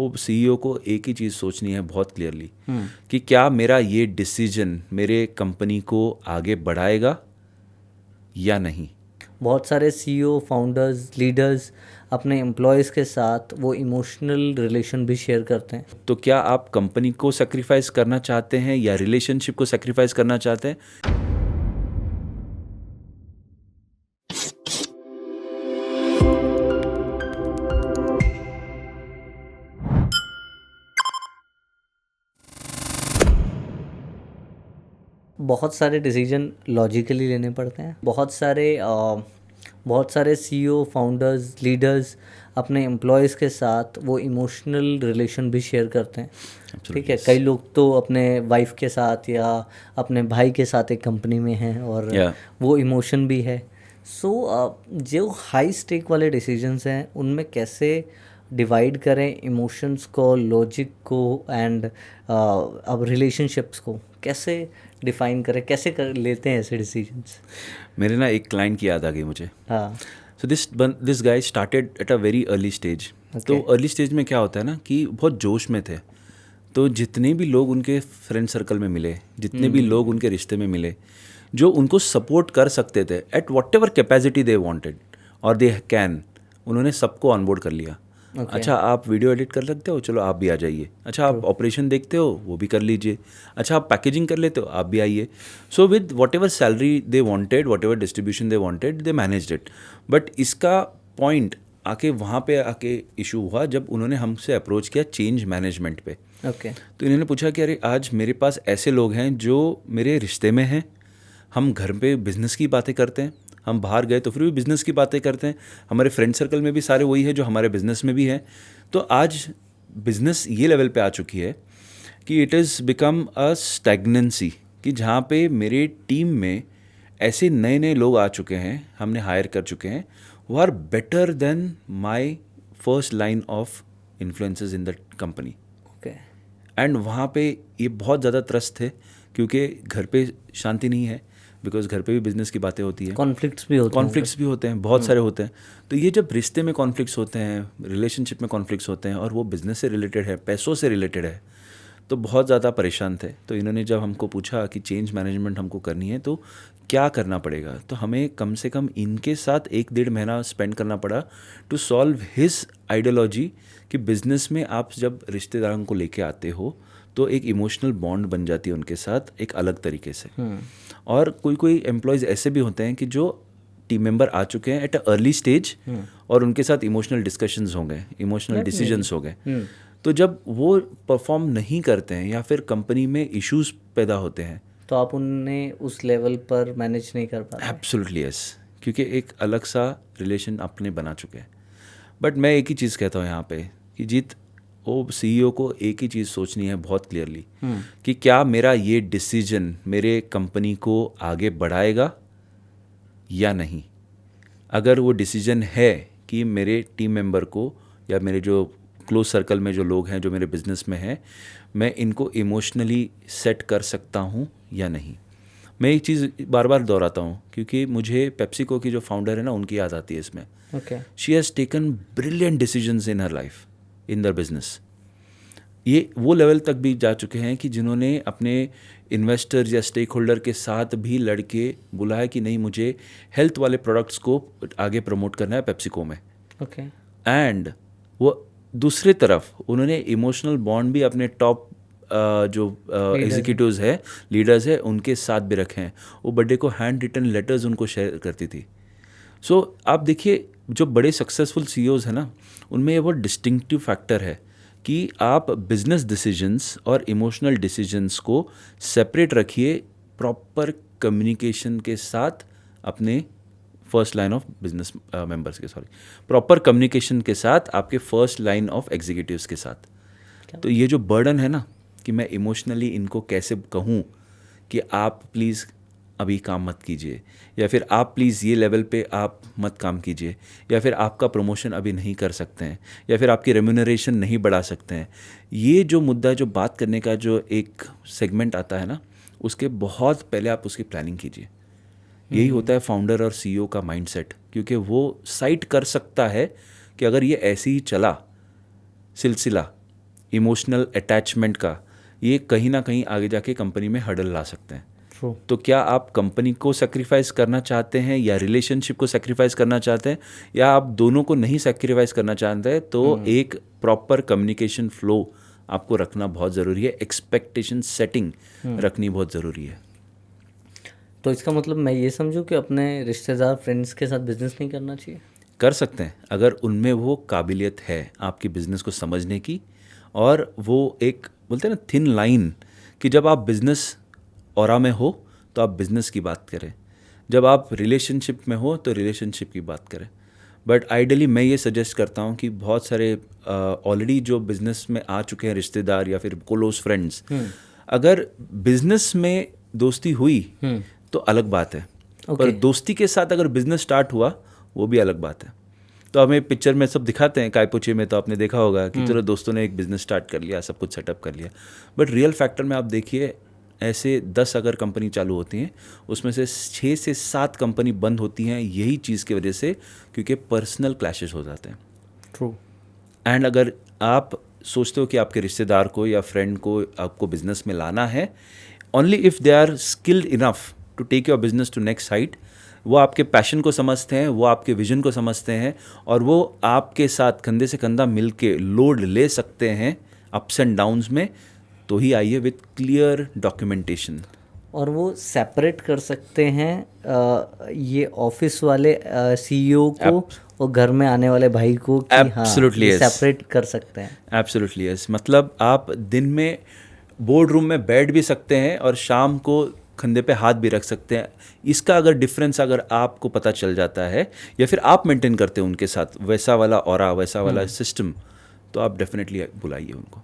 वो सीईओ को एक ही चीज़ सोचनी है बहुत क्लियरली कि क्या मेरा ये डिसीजन मेरे कंपनी को आगे बढ़ाएगा या नहीं। बहुत सारे सीईओ, फाउंडर्स, लीडर्स अपने एम्प्लॉयज़ के साथ वो इमोशनल रिलेशन भी शेयर करते हैं। तो क्या आप कंपनी को सेक्रीफाइस करना चाहते हैं या रिलेशनशिप को सेक्रीफाइस करना चाहते हैं? बहुत सारे डिसीजन लॉजिकली लेने पड़ते हैं। बहुत सारे सीईओ, फाउंडर्स, लीडर्स अपने एम्प्लॉयज़ के साथ वो इमोशनल रिलेशन भी शेयर करते हैं। ठीक है, कई लोग तो अपने वाइफ के साथ या अपने भाई के साथ एक कंपनी में हैं और वो इमोशन भी है। जो हाई स्टेक वाले डिसीजंस हैं उनमें कैसे डिवाइड करें इमोशंस को, लॉजिक को एंड अब रिलेशनशिप्स को कैसे डिफाइन करें, कैसे लेते हैं ऐसे डिसीजंस? मेरे ना एक क्लाइंट की याद आ गई मुझे। हाँ, so this guy started at a very early stage. तो अर्ली स्टेज में क्या होता है ना कि बहुत जोश में थे, तो जितने भी लोग उनके फ्रेंड सर्कल में मिले, जितने भी लोग उनके रिश्ते में मिले जो उनको सपोर्ट कर सकते थे at whatever capacity they wanted और दे कैन, उन्होंने सबको ऑनबोर्ड कर लिया। अच्छा, आप वीडियो एडिट कर सकते हो, चलो आप भी आ जाइए। अच्छा, आप ऑपरेशन देखते हो, वो भी कर लीजिए। अच्छा, आप पैकेजिंग कर लेते हो, आप भी आइए। So with what ever salary they wanted, what ever distribution they wanted, they managed it. But इसका पॉइंट आके वहाँ पे आके इशू हुआ जब उन्होंने हमसे अप्रोच किया चेंज मैनेजमेंट पे। तो इन्होंने पूछा कि अरे आज मेरे पास ऐसे लोग हैं जो मेरे रिश्ते में हैं, हम घर पे बिज़नेस की बातें करते हैं, हम बाहर गए तो फिर भी बिज़नेस की बातें करते हैं, हमारे फ्रेंड सर्कल में भी सारे वही है जो हमारे बिज़नेस में भी हैं। तो आज बिज़नेस ये लेवल पे आ चुकी है कि it is become a stagnancy, कि जहाँ पे मेरे टीम में ऐसे नए नए लोग आ चुके हैं, हमने हायर कर चुके हैं, वो are better than my first line of influences in the company. And वहाँ पे ये बहुत ज़्यादा त्रस्त थे क्योंकि घर पे शांति नहीं है, बिकॉज घर पे भी बिजनेस की बातें होती है, कॉन्फ्लिक्ट्स भी होते हैं, बहुत सारे होते हैं। तो ये जब रिश्ते में कॉन्फ्लिक्ट्स होते हैं, रिलेशनशिप में कॉन्फ्लिक्ट्स होते हैं और वो बिज़नेस से रिलेटेड है, पैसों से रिलेटेड है, तो बहुत ज़्यादा परेशान थे। तो इन्होंने जब हमको पूछा कि चेंज मैनेजमेंट हमको करनी है तो क्या करना पड़ेगा, तो हमें कम से कम इनके साथ 1-1.5 महीना स्पेंड करना पड़ा टू सॉल्व हिज आइडियोलॉजी कि बिज़नेस में आप जब रिश्तेदारों को लेके आते हो तो एक इमोशनल बॉन्ड बन जाती है उनके साथ एक अलग तरीके से। और कोई एम्प्लॉयज़ ऐसे भी होते हैं कि जो टीम मेंबर आ चुके हैं एट अ अर्ली स्टेज और उनके साथ इमोशनल डिस्कशंस हो गए, इमोशनल डिसीजंस हो गए। तो जब वो परफॉर्म नहीं करते हैं या फिर कंपनी में इश्यूज पैदा होते हैं तो आप उन्हें उस लेवल पर मैनेज नहीं कर पाते। एब्सोल्युटली यस, क्योंकि एक अलग सा रिलेशन अपने बना चुके हैं। बट मैं एक ही चीज़ कहता हूँ यहाँ पे कि जीत, वो सीईओ को एक ही चीज़ सोचनी है बहुत क्लियरली कि क्या मेरा ये डिसीजन मेरे कंपनी को आगे बढ़ाएगा या नहीं। अगर वो डिसीजन है कि मेरे टीम मेंबर को या मेरे जो क्लोज सर्कल में जो लोग हैं जो मेरे बिजनेस में हैं, मैं इनको इमोशनली सेट कर सकता हूँ या नहीं। मैं एक चीज़ बार बार दोहराता हूँ क्योंकि मुझे पेप्सिको की जो फाउंडर है ना, उनकी याद आती है इसमें। She has taken brilliant decisions in her life, in their business. ये वो लेवल तक भी जा चुके हैं कि जिन्होंने अपने इन्वेस्टर्स या स्टेक होल्डर के साथ भी लड़के बुलाया कि नहीं, मुझे हेल्थ वाले प्रोडक्ट्स को आगे प्रमोट करना है पेप्सिको में। एंड वो दूसरे तरफ उन्होंने इमोशनल बॉन्ड भी अपने टॉप जो एग्जीक्यूटिव्स है, लीडर्स है, उनके साथ भी रखे हैं। वो बर्थडे को हैंड रिटन लेटर्स उनको शेयर करती थी। सो आप देखिए, जो बड़े सक्सेसफुल सीईओज हैं ना, उनमें ये बहुत डिस्टिंक्टिव फैक्टर है कि आप बिजनेस डिसीजंस और इमोशनल डिसीजंस को सेपरेट रखिए प्रॉपर कम्युनिकेशन के साथ, अपने first line of business members के, प्रॉपर कम्युनिकेशन के साथ आपके फर्स्ट लाइन ऑफ एग्जीक्यूटिव्स के साथ। तो ये जो बर्डन है ना कि मैं इमोशनली इनको कैसे कहूँ कि आप प्लीज़ अभी काम मत कीजिए, या फिर आप प्लीज़ ये लेवल पे आप मत काम कीजिए, या फिर आपका प्रमोशन अभी नहीं कर सकते हैं, या फिर आपकी रेम्यूनरेशन नहीं बढ़ा सकते हैं। ये जो मुद्दा, जो बात करने का जो एक सेगमेंट आता है ना, उसके बहुत पहले आप उसकी प्लानिंग कीजिए। यही होता है फाउंडर और सीईओ का माइंडसेट, क्योंकि वो साइट कर सकता है कि अगर ये ऐसे ही चला सिलसिला इमोशनल अटैचमेंट का, ये कहीं ना कहीं आगे जाके कंपनी में हर्डल ला सकते हैं। True. तो क्या आप कंपनी को सेक्रीफाइस करना चाहते हैं या रिलेशनशिप को सेक्रीफाइस करना चाहते हैं, या आप दोनों को नहीं सेक्रीफाइस करना चाहते हैं, तो एक प्रॉपर कम्युनिकेशन फ्लो आपको रखना बहुत ज़रूरी है, एक्सपेक्टेशन सेटिंग रखनी बहुत ज़रूरी है। तो इसका मतलब मैं ये समझूं कि अपने रिश्तेदार फ्रेंड्स के साथ बिजनेस नहीं करना चाहिए? कर सकते हैं अगर उनमें वो काबिलियत है आपकी बिज़नेस को समझने की, और वो एक बोलते हैं ना थिन लाइन, कि जब आप बिज़नेस ऑरा में हो तो आप बिज़नेस की बात करें, जब आप रिलेशनशिप में हो तो रिलेशनशिप की बात करें। बट आइडियली मैं ये सजेस्ट करता हूँ कि बहुत सारे ऑलरेडी जो बिज़नेस में आ चुके हैं रिश्तेदार या फिर क्लोज फ्रेंड्स, अगर बिज़नेस में दोस्ती हुई तो अलग बात है, पर दोस्ती के साथ अगर बिज़नेस स्टार्ट हुआ वो भी अलग बात है। तो हमें पिक्चर में सब दिखाते हैं, कायपुची में तो आपने देखा होगा कि चलो दोस्तों ने एक बिज़नेस स्टार्ट कर लिया, सब कुछ सेटअप कर लिया, बट रियल फैक्टर में आप देखिए ऐसे 10 अगर कंपनी चालू होती हैं, उसमें से 6 से 7 कंपनी बंद होती हैं यही चीज़ की वजह से, क्योंकि पर्सनल क्लैशेस हो जाते हैं। ट्रू। एंड अगर आप सोचते हो कि आपके रिश्तेदार को या फ्रेंड को आपको बिजनेस में लाना है, only if they are skilled enough to take your business to next height, वो आपके पैशन को समझते हैं, वो आपके विजन को समझते हैं, और वो आपके साथ कंधे से कंधा मिल के लोड ले सकते हैं अप्स एंड डाउन्स में, तो ही आइए विथ क्लियर डॉक्यूमेंटेशन। और वो सेपरेट कर सकते हैं ये ऑफिस वाले सीईओ को और घर में आने वाले भाई को, कि Absolutely, yes. सेपरेट कर सकते हैं। Absolutely yes. मतलब आप दिन में बोर्ड रूम में बैठ भी सकते हैं और शाम को कंधे पे हाथ भी रख सकते हैं। इसका अगर डिफरेंस अगर आपको पता चल जाता है, या फिर आप मेंटेन करते हैं उनके साथ वैसा वाला ऑरा, वैसा वाला सिस्टम, तो आप डेफिनेटली बुलाइए उनको।